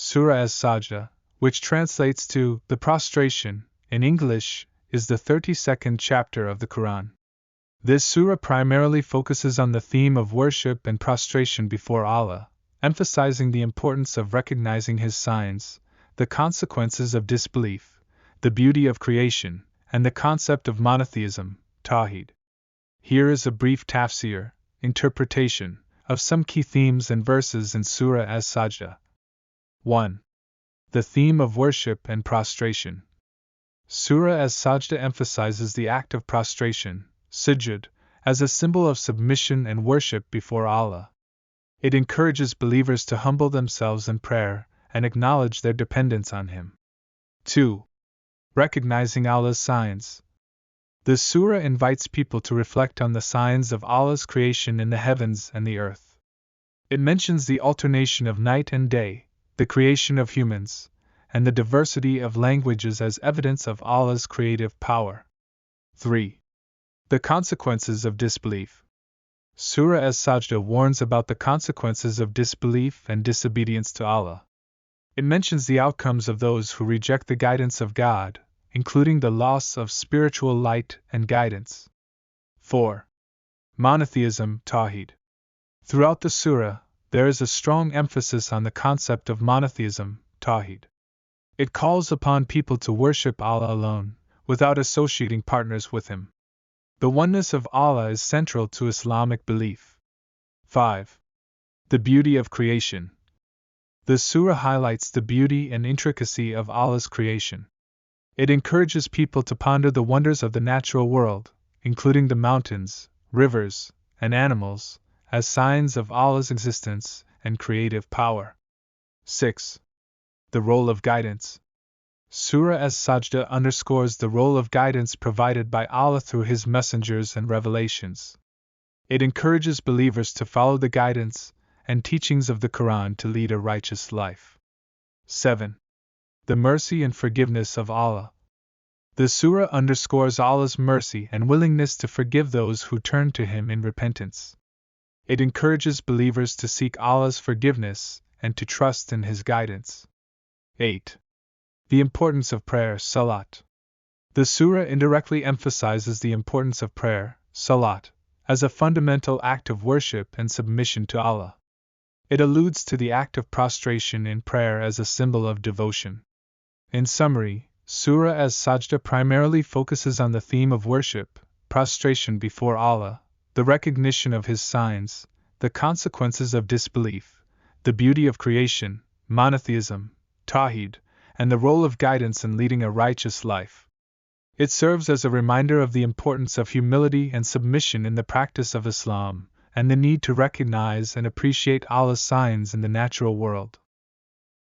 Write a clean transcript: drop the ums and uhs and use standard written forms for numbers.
Surah As-Sajda, which translates to the Prostration in English, is the 32nd chapter of the Qur'an. This surah primarily focuses on the theme of worship and prostration before Allah, emphasizing the importance of recognizing His signs, the consequences of disbelief, the beauty of creation, and the concept of monotheism, Tawheed. Here is a brief Tafseer, interpretation, of some key themes and verses in Surah As-Sajdah. 1. The theme of worship and prostration. Surah As-Sajdah emphasizes the act of prostration, sujood, as a symbol of submission and worship before Allah. It encourages believers to humble themselves in prayer and acknowledge their dependence on Him. 2. Recognizing Allah's signs. The surah invites people to reflect on the signs of Allah's creation in the heavens and the earth. It mentions the alternation of night and day, the creation of humans, and the diversity of languages as evidence of Allah's creative power. 3. The consequences of disbelief. Surah As-Sajdah warns about the consequences of disbelief and disobedience to Allah. It mentions the outcomes of those who reject the guidance of God, including the loss of spiritual light and guidance. 4. Monotheism, Tawheed. Throughout the surah, there is a strong emphasis on the concept of monotheism, Tawheed. It calls upon people to worship Allah alone, without associating partners with Him. The oneness of Allah is central to Islamic belief. 5. The beauty of creation. The surah highlights the beauty and intricacy of Allah's creation. It encourages people to ponder the wonders of the natural world, including the mountains, rivers, and animals, as signs of Allah's existence and creative power. 6. The role of guidance. Surah As-Sajdah underscores the role of guidance provided by Allah through His messengers and revelations. It encourages believers to follow the guidance and teachings of the Qur'an to lead a righteous life. 7. The mercy and forgiveness of Allah. The surah underscores Allah's mercy and willingness to forgive those who turn to Him in repentance. It encourages believers to seek Allah's forgiveness and to trust in His guidance. 8. The importance of prayer, Salat. The surah indirectly emphasizes the importance of prayer, Salat, as a fundamental act of worship and submission to Allah. It alludes to the act of prostration in prayer as a symbol of devotion. In summary, Surah As-Sajdah primarily focuses on the theme of worship, prostration before Allah, the recognition of His signs, the consequences of disbelief, the beauty of creation, monotheism, Tawheed, and the role of guidance in leading a righteous life. It serves as a reminder of the importance of humility and submission in the practice of Islam, and the need to recognize and appreciate Allah's signs in the natural world.